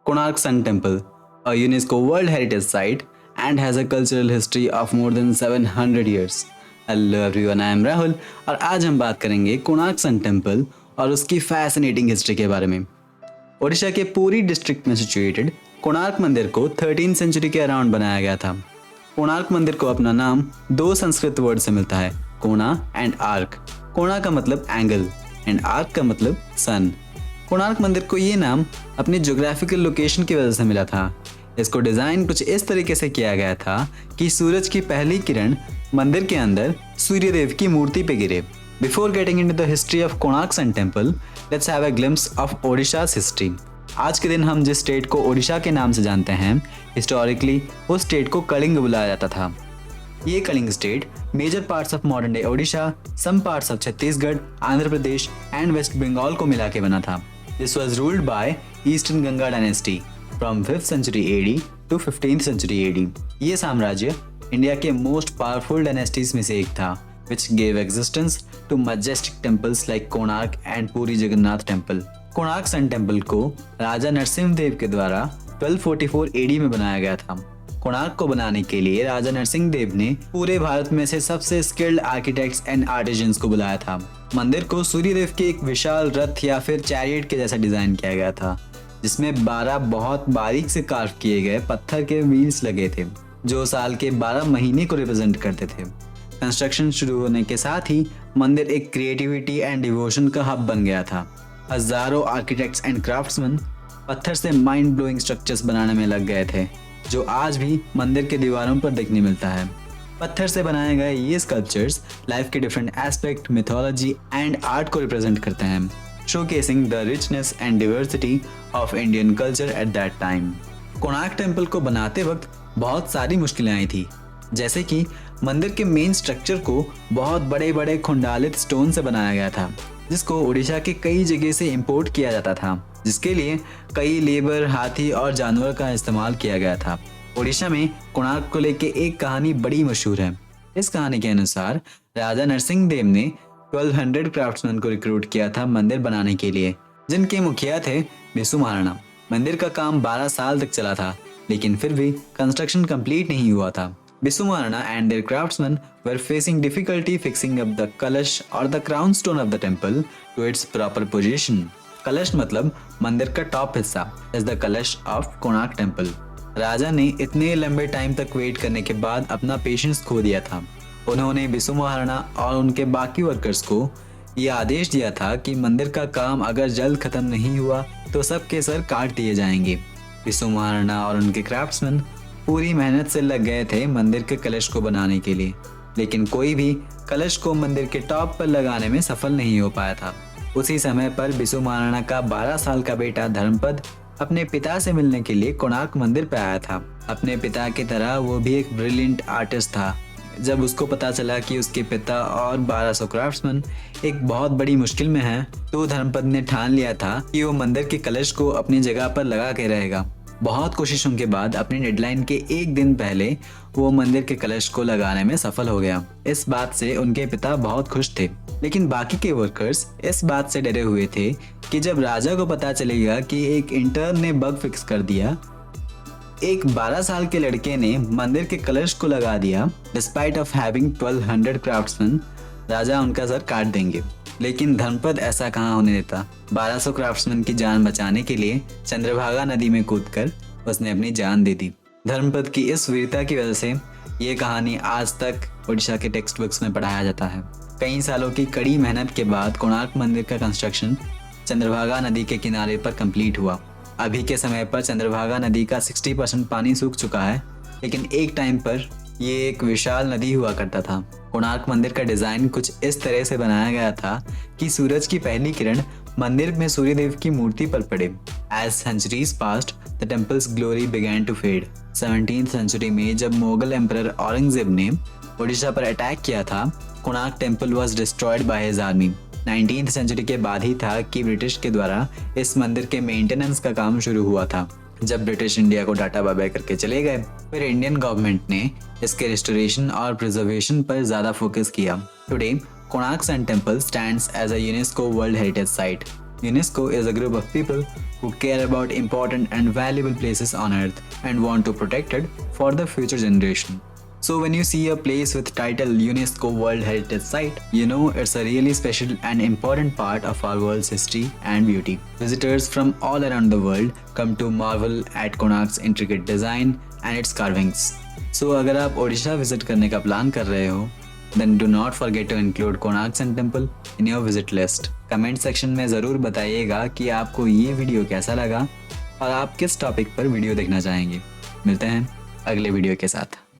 Konark Sun Temple, a UNESCO World Heritage Site and has a cultural history of more than 700 years. Hello everyone, I am Rahul और आज हम बात करेंगे Konark sun temple और उसकी fascinating history के बारे में। ओडिशा के पूरी डिस्ट्रिक्ट में सिचुएटेड कोणार्क मंदिर को 13th सेंचुरी के अराउंड बनाया गया था। कोणार्क मंदिर को अपना नाम दो संस्कृत वर्ड से मिलता है, कोणा एंड आर्क। कोणा का मतलब एंगल एंड आर्क का मतलब सन। कोणार्क मंदिर को ये नाम अपनी ज्योग्राफिकल लोकेशन की वजह से मिला था। इसको डिज़ाइन कुछ इस तरीके से किया गया था कि सूरज की पहली किरण मंदिर के अंदर सूर्यदेव की मूर्ति पे गिरे। Before getting into the history of Konark sun temple, let's have a glimpse of Odisha's history. आज के दिन हम जिस स्टेट को ओडिशा के नाम से जानते हैं, हिस्टोरिकली उस स्टेट को कलिंग बुलाया जाता था। ये Kalinga state major parts of modern day Odisha, some parts of Chhattisgarh, Andhra Pradesh and west Bengal को मिला के बना था। This was ruled by eastern Ganga dynasty from 5th century AD to 15th century AD। ये साम्राज्य इंडिया के मोस्ट पावरफुल डायनेस्टीज में से एक था, which gave existence to majestic temples like Konark and Puri Jagannath temple. Konark sun temple को राजा नरसिंह देव के द्वारा 1244 AD में बनाया गया था। कोणार्क को बनाने के लिए राजा नरसिंह देव ने पूरे भारत में से सबसे स्किल्ड आर्किटेक्ट्स एंड आर्टिजन्स को बुलाया था। मंदिर को सूर्यदेव के एक विशाल रथ या फिर चैरियट के जैसा डिजाइन किया गया था, जिसमें 12 बहुत बारीक से कार्व किए गए पत्थर के व्हील्स लगे थे, जो साल के 12 महीने को रिप्रेजेंट करते थे। कंस्ट्रक्शन शुरू होने के साथ ही मंदिर एक क्रिएटिविटी एंड डिवोशन का हब बन गया था। हजारों आर्किटेक्ट्स एंड क्राफ्ट्समैन पत्थर से माइंड ब्लोइंग स्ट्रक्चर्स बनाने में लग गए थे, जो आज भी मंदिर के दीवारों पर देखने मिलता है। पत्थर से बनाए गए ये स्कल्पचर्स लाइफ के different aspect, mythology and art को रिप्रेजेंट करते हैं, showcasing the richness and diversity of Indian culture at that time. Konark temple को बनाते वक्त बहुत सारी मुश्किलें आई थी, जैसे कि मंदिर के मेन स्ट्रक्चर को बहुत बड़े बड़े खुंडालित स्टोन से बनाया गया था, जिसको उड़ीसा के कई जगह से इंपोर्ट किया जाता था, जिसके लिए कई लेबर, हाथी और जानवर का इस्तेमाल किया गया था। उड़ीसा में कोणार्क को लेके एक कहानी बड़ी मशहूर है। इस कहानी के अनुसार राजा नरसिंह देव ने 1200 क्राफ्ट्समैन को रिक्रूट किया था मंदिर बनाने के लिए, जिनके मुखिया थे बिसु महाराणा। मंदिर का काम 12 साल तक चला था, लेकिन फिर भी कंस्ट्रक्शन कंप्लीट नहीं हुआ था। Bisu Maharana and their craftsmen were facing difficulty fixing up the kalash और the crown stone of the temple to its proper position. कलश मतलब मंदिर का टॉप हिस्सा is the kalash of Konark temple. राजा ने इतने लंबे टाइम तक वेट करने के बाद अपना पेशेंस खो दिया था। उन्होंने बिसु महाराणा और उनके बाकी वर्कर्स को ये आदेश दिया था कि मंदिर का काम अगर जल्द खत्म नहीं हुआ तो सबके सर काट दिए जाएंगे। बिसु महाराणा और उनके क्राफ्ट्समैन पूरी मेहनत से लग गए थे मंदिर के कलश को बनाने के लिए, लेकिन कोई भी कलश को मंदिर के टॉप पर लगाने में सफल नहीं हो पाया था। उसी समय पर बिसु महाराणा का 12 साल का बेटा धर्मपद अपने पिता से मिलने के लिए कोणार्क मंदिर पर आया था। अपने पिता की तरह वो भी एक ब्रिलियंट आर्टिस्ट था। जब उसको पता चला कि उसके पिता और 1200 क्राफ्ट्समैन एक बहुत बड़ी मुश्किल में हैं, तो धर्मपद ने ठान लिया था कि वो मंदिर के कलश को अपनी जगह पर लगा के रहेगा। बहुत कोशिशों के बाद अपनी डेडलाइन के एक दिन पहले वो मंदिर के कलश को लगाने में सफल हो गया। इस बात से उनके पिता बहुत खुश थे, लेकिन बाकी के वर्कर्स इस बात से डरे हुए थे कि जब राजा को पता चलेगा कि एक इंटर्न ने बग फिक्स कर दिया, एक 12 साल के लड़के ने मंदिर के कलश को लगा दिया, डिस्पाइट ऑफ हैविंग 1200 क्राफ्ट्समैन, राजा उनका सर काट देंगे। लेकिन धर्मपद ऐसा कहाँ होने देता। 1200 क्राफ्ट्समैन की जान बचाने के लिए चंद्रभागा नदी में कूदकर उसने अपनी जान दे दी। धर्मपद की इस वीरता की वजह से ये कहानी आज तक उड़ीसा के टेक्स्ट बुक्स में पढ़ाया जाता है। कई सालों की कड़ी मेहनत के बाद कोणार्क मंदिर का कंस्ट्रक्शन चंद्रभागा नदी के किनारे पर कंप्लीट हुआ। अभी के समय पर चंद्रभागा नदी का 60% पानी सूख चुका है, लेकिन एक टाइम पर ये एक विशाल नदी हुआ करता था। कोणार्क मंदिर का डिजाइन कुछ इस तरह से बनाया गया था कि सूरज की पहली किरण मंदिर में सूर्यदेव की मूर्ति पर पड़े। As centuries passed the temple's glory began to fade. 17th century में जब मुगल एम्परर औरंगजेब ने ओडिशा पर अटैक किया था, Konark temple was destroyed by his army. 19th century के बाद ही था कि ब्रिटिश के द्वारा इस मंदिर के मेंटेनेंस का काम शुरू हुआ था। जब ब्रिटिश इंडिया को डाटा बाय बाय करके चले गए, फिर इंडियन गवर्नमेंट ने इसके रिस्टोरेशन और प्रिजर्वेशन पर ज़्यादा फोकस किया। Today Konark sun temple stands as a UNESCO world heritage site. UNESCO is a group of people who care about important and valuable places on earth and want to protect it for the future generation. So when you see a place with title UNESCO World Heritage Site, you know it's a really special and important part of our world's history and beauty. Visitors from all around the world come to marvel at Konark's intricate design and its carvings. So अगर आप Odisha visit करने का plan कर रहे हो, then do not forget to include Konark Sun Temple in your visit list. Comment section में ज़रूर बताइएगा कि आपको ये वीडियो कैसा लगा और आप किस टॉपिक पर वीडियो देखना चाहेंगे। मिलते हैं अगले वीडियो के साथ।